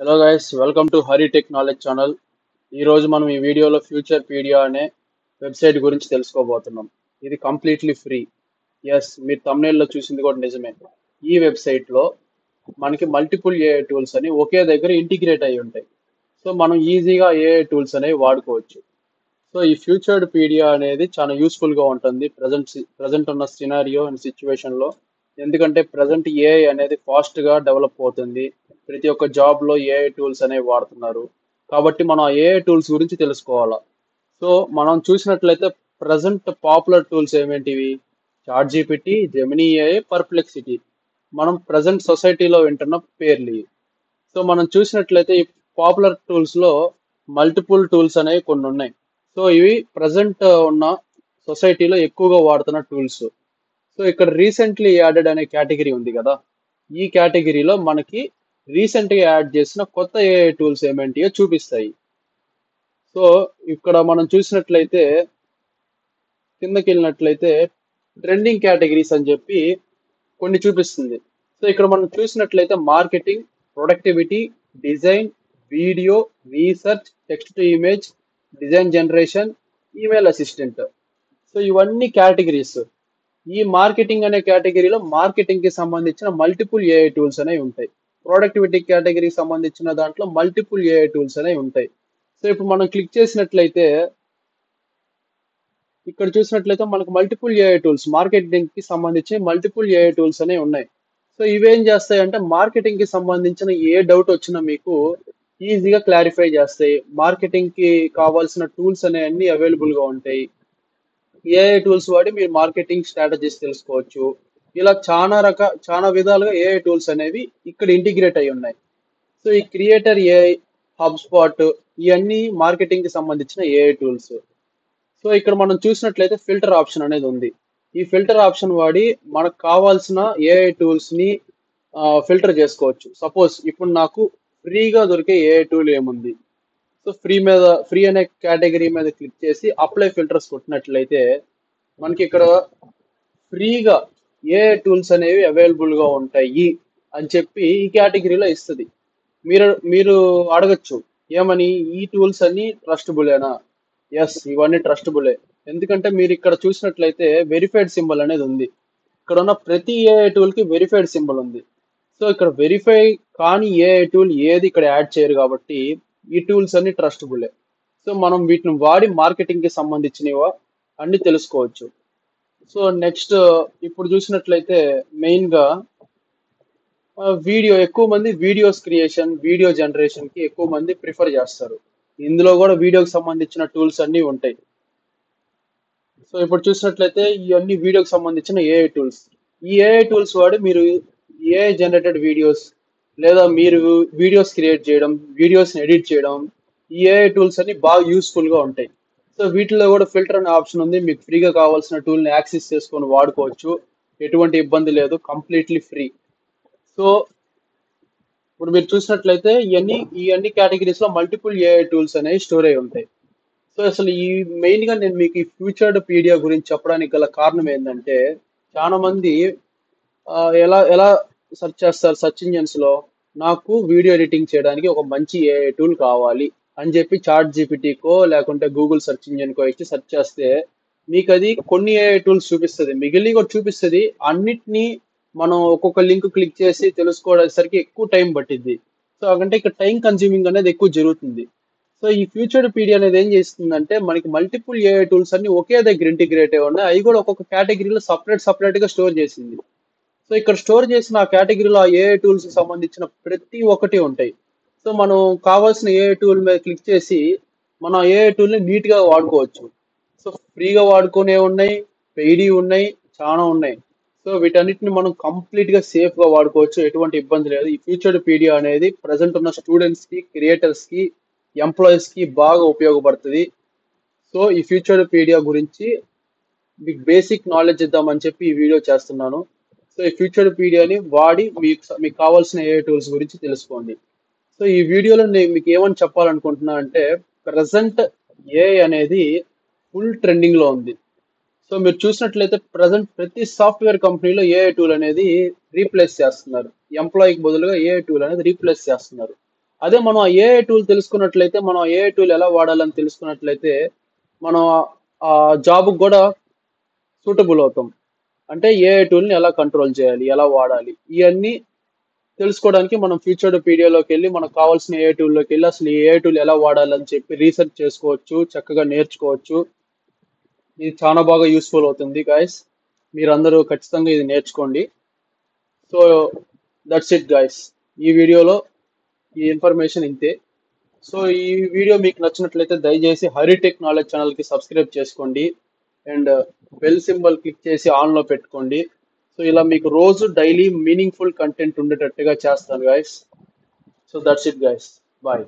Hello guys, welcome to Hari tech knowledge channel. ఈరోజు మనం ఈ వీడియోలో ఫ్యూచర్ పీడియా అనే వెబ్సైట్ గురించి తెలుసుకోబోతున్నాం. ఇది కంప్లీట్లీ ఫ్రీ. ఎస్, మీరు thumbnail లో చూసింది కూడా నిజమే. ఈ వెబ్సైట్లో మనకి మల్టిపుల్ ఏఐ టూల్స్ అని ఒకే దగ్గర ఇంటిగ్రేట్ అయి ఉంటాయి. సో మనం ఈజీగా ఏఐ టూల్స్ అనేవి వాడుకోవచ్చు. సో ఈ ఫ్యూచర్డ్ పీడియా అనేది చాలా యూస్ఫుల్గా ఉంటుంది ప్రజెంట్ ఉన్న సినారియో అండ్ సిచ్యువేషన్లో. ఎందుకంటే ప్రజెంట్ ఏఐ అనేది ఫాస్ట్గా డెవలప్ అవుతుంది. ప్రతి ఒక్క జాబ్లో ఏఐ టూల్స్ అనేవి వాడుతున్నారు. కాబట్టి మనం ఆ ఏఐ టూల్స్ గురించి తెలుసుకోవాలా. సో మనం చూసినట్లయితే ప్రజెంట్ పాపులర్ టూల్స్ ఏమేంటివి? ChatGPT, Gemini AI, Perplexity. మనం ప్రజెంట్ సొసైటీలో వింటున్న పేర్లు ఇవి. సో మనం చూసినట్లయితే ఈ పాపులర్ టూల్స్లో మల్టిపుల్ టూల్స్ అనేవి కొన్ని ఉన్నాయి. సో ఇవి ప్రజెంట్ ఉన్న సొసైటీలో ఎక్కువగా వాడుతున్న టూల్స్. సో ఇక్కడ రీసెంట్లీ యాడెడ్ అనే కేటగిరీ ఉంది కదా. ఈ కేటగిరీలో మనకి రీసెంట్గా యాడ్ చేసిన కొత్త ఏఐ టూల్స్ ఏమేంటియో చూపిస్తాయి. సో ఇక్కడ మనం చూసినట్లయితే కిందకి వెళ్ళినట్లయితే ట్రెండింగ్ కేటగిరీస్ అని చెప్పి కొన్ని చూపిస్తుంది. సో ఇక్కడ మనం చూసినట్లయితే marketing, productivity, design, video, research, text to image, design generation, email assistant. So ఇవన్నీ కేటగిరీస్. ఈ మార్కెటింగ్ అనే కేటగిరీలో మార్కెటింగ్ కి సంబంధించిన మల్టిపుల్ ఏఐ టూల్స్ అనేవి ఉంటాయి. ప్రొడక్టివిటీ కేటగిరీకి సంబంధించిన దాంట్లో మల్టిపుల్ ఏఐ టూల్స్ అనేవి ఉంటాయి. సో ఇప్పుడు మనం క్లిక్ చేసినట్లయితే ఇక్కడ చూసినట్లయితే మనకు మల్టిపుల్ ఏఐ టూల్స్, మార్కెటింగ్ కి సంబంధించి మల్టిపుల్ ఏఐ టూల్స్ అనేవి ఉన్నాయి. సో ఇవేం చేస్తాయంటే మార్కెటింగ్ కి సంబంధించిన ఏ డౌట్ వచ్చినా మీకు ఈజీగా క్లారిఫై చేస్తాయి. మార్కెటింగ్ కి కావాల్సిన టూల్స్ అనేవన్నీ అవైలబుల్ గా ఉంటాయి. ఏఐ టూల్స్ వాడి మీరు మార్కెటింగ్ స్ట్రాటజీస్ తెలుసుకోవచ్చు. ఇలా చాలా విధాలుగా ఏఐ టూల్స్ అనేవి ఇక్కడ ఇంటిగ్రేట్ అయి ఉన్నాయి. సో ఈ క్రియేటర్ ఏఐ, హబ్ స్పాట్, ఇవన్నీ మార్కెటింగ్ కి సంబంధించిన ఏఐ టూల్స్. సో ఇక్కడ మనం చూసినట్లయితే ఫిల్టర్ ఆప్షన్ అనేది ఉంది. ఈ ఫిల్టర్ ఆప్షన్ వాడి మనకు కావాల్సిన ఏఐ టూల్స్ ని ఫిల్టర్ చేసుకోవచ్చు. సపోజ్ ఇప్పుడు నాకు ఫ్రీగా దొరికే ఏఐ టూల్ ఏముంది? సో ఫ్రీ అనే కేటగిరీ మీద క్లిక్ చేసి అప్లై ఫిల్టర్స్ కొట్టినట్లయితే మనకి ఇక్కడ ఫ్రీగా ఏ టూల్స్ అనేవి అవైలబుల్ గా ఉంటాయి అని చెప్పి ఈ కేటగిరీలో ఇస్తుంది. మీరు మీరు అడగచ్చు, ఏమని? ఈ టూల్స్ అన్ని ట్రస్టబులేనా? ఎస్, ఇవన్నీ ట్రస్టబులే. ఎందుకంటే మీరు ఇక్కడ చూసినట్లయితే వెరిఫైడ్ సింబల్ అనేది ఉంది. ఇక్కడ ఉన్న ప్రతి ఏఐ టూల్ కి వెరిఫైడ్ సింబల్ ఉంది. సో ఇక్కడ వెరిఫై కానీ ఏఐ టూల్ ఏది ఇక్కడ యాడ్ చేయరు కాబట్టి ఈ టూల్స్ అన్ని ట్రస్టబులే. సో మనం వీటిని వాడి మార్కెటింగ్ కి సంబంధించినవి అన్ని తెలుసుకోవచ్చు. సో నెక్స్ట్ ఇప్పుడు చూసినట్లయితే మెయిన్ గా ఎక్కువ మంది వీడియోస్ క్రియేషన్, వీడియో జనరేషన్ కి ఎక్కువ మంది ప్రిఫర్ చేస్తారు. ఇందులో కూడా వీడియోకి సంబంధించిన టూల్స్ అన్ని ఉంటాయి. సో ఇప్పుడు చూసినట్లయితే ఇవన్నీ వీడియోకి సంబంధించిన ఏఐ టూల్స్. ఈ ఏఐ టూల్స్ వాడి మీరు ఏఐ జనరేటెడ్ వీడియోస్ లేదా మీరు వీడియోస్ క్రియేట్ చేయడం, వీడియోస్ ఎడిట్ చేయడం, ఈ ఏఐ టూల్స్ అన్ని బాగా యూస్ఫుల్ గా ఉంటాయి. సో వీటిలో కూడా ఫిల్టర్ అనే ఆప్షన్ ఉంది. మీకు ఫ్రీగా కావాల్సిన టూల్ని యాక్సెస్ చేసుకొని వాడుకోవచ్చు. ఎటువంటి ఇబ్బంది లేదు, కంప్లీట్లీ ఫ్రీ. సో ఇప్పుడు మీరు చూసినట్లయితే ఈ అన్ని కేటగిరీస్ లో మల్టిపుల్ ఏఐ టూల్స్ అనేవి స్టోర్ అయి ఉంటాయి. సో అసలు ఈ మెయిన్ గా నేను మీకు ఈ ఫ్యూచర్డ్ పీడియా గురించి చెప్పడానికి గల కారణం ఏంటంటే చాలా మంది ఎలా ఎలా సెర్చ్ చేస్తారు సెర్చ్ ఇంజిన్స్ లో, నాకు వీడియో ఎడిటింగ్ చేయడానికి ఒక మంచి ఏఐ టూల్ కావాలి అని చెప్పి చాట్ జీపీటీకో లేకుంటే గూగుల్ సెర్చ్ ఇంజిన్ కో ఇచ్చి సెర్చ్ చేస్తే మీకు అది కొన్ని ఏఐ టూల్స్ చూపిస్తుంది, మిగిలిన కూడా చూపిస్తుంది. అన్నిటినీ మనం ఒక్కొక్క లింక్ క్లిక్ చేసి తెలుసుకోవడానికి ఎక్కువ టైం పట్టింది. సో అంటే ఇక్కడ టైం కన్స్యూమింగ్ అనేది ఎక్కువ జరుగుతుంది. సో ఈ ఫ్యూచర్ పీడియా అనేది ఏం చేస్తుందంటే మనకి మల్టిపుల్ ఏఐ టూల్స్ అన్ని ఒకే దగ్గర ఇంటిగ్రేట్ అయి ఉన్నాయి. అవి కూడా ఒక్కొక్క కేటగిరీలో సపరేట్ గా స్టోర్ చేసింది. సో ఇక్కడ స్టోర్ చేసిన ఆ కేటగిరీలో ఆ ఏఐ టూల్స్ కి సంబంధించిన ప్రతి ఒక్కటి ఉంటాయి. సో మనం కావాల్సిన ఏఐ టూల్ మీద క్లిక్ చేసి మనం ఏఐ టూల్ ని నీట్ గా వాడుకోవచ్చు. సో ఫ్రీగా వాడుకునే ఉన్నాయి, పెయిడ్ ఉన్నాయి, చాలా ఉన్నాయి. సో వీటన్నిటిని మనం కంప్లీట్ గా సేఫ్ గా వాడుకోవచ్చు, ఎటువంటి ఇబ్బంది లేదు. ఈ ఫ్యూచర్ పీడియా అనేది ప్రజెంట్ ఉన్న స్టూడెంట్స్ కి, క్రియేటర్స్ కి, ఎంప్లాయీస్ కి బాగా ఉపయోగపడుతుంది. సో ఈ ఫ్యూచర్ పీడియా గురించి మీకు బేసిక్ నాలెడ్జ్ ఇద్దామని చెప్పి ఈ వీడియో చేస్తున్నాను. సో ఈ ఫ్యూచర్ పీడియాని వాడి మీకు కావాల్సిన ఏఐ టూల్స్ గురించి తెలుసుకోండి. సో ఈ వీడియోలో నేను మీకు ఏమని చెప్పాలనుకుంటున్నా అంటే ప్రజెంట్ ఏఐ అనేది ఫుల్ ట్రెండింగ్ లో ఉంది. సో మీరు చూసినట్లయితే ప్రజెంట్ ప్రతి సాఫ్ట్వేర్ కంపెనీలో ఏఐ టూల్ అనేది రీప్లేస్ చేస్తున్నారు. ఎంప్లాయీకి బదులుగా ఏఐ టూల్ అనేది రీప్లేస్ చేస్తున్నారు. అదే మనం ఆ ఏఐ టూల్ తెలుసుకున్నట్లయితే, మనం ఏఐ టూల్ ఎలా వాడాలని తెలుసుకున్నట్లయితే, మనం ఆ జాబ్ కూడా సూటబుల్ అవుతాం. అంటే ఏఐ టూల్ని ఎలా కంట్రోల్ చేయాలి, ఎలా వాడాలి, ఇవన్నీ తెలుసుకోవడానికి మనం ఫ్యూచర్ పీడియాలోకి వెళ్ళి మనకు కావాల్సిన ఏఐ టూల్లోకి వెళ్ళి అసలు ఈ ఏఐ టూల్ ఎలా వాడాలని చెప్పి రీసెర్చ్ చేసుకోవచ్చు, చక్కగా నేర్చుకోవచ్చు. ఇది చాలా బాగా యూస్ఫుల్ అవుతుంది గాయస్. మీరందరూ ఖచ్చితంగా ఇది నేర్చుకోండి. So that's it guys. ఈ వీడియోలో ఈ ఇన్ఫర్మేషన్ ఇంతే. సో ఈ వీడియో మీకు నచ్చినట్లయితే దయచేసి హరి టెక్ నాలెడ్జ్ ఛానల్కి సబ్స్క్రైబ్ చేసుకోండి అండ్ బెల్ సింబల్ క్లిక్ చేసి ఆన్లో పెట్టుకోండి. సో ఇలా మీకు రోజు డైలీ మీనింగ్ఫుల్ కంటెంట్ ఉండేటట్టుగా చేస్తాను guys. So that's it guys. Bye.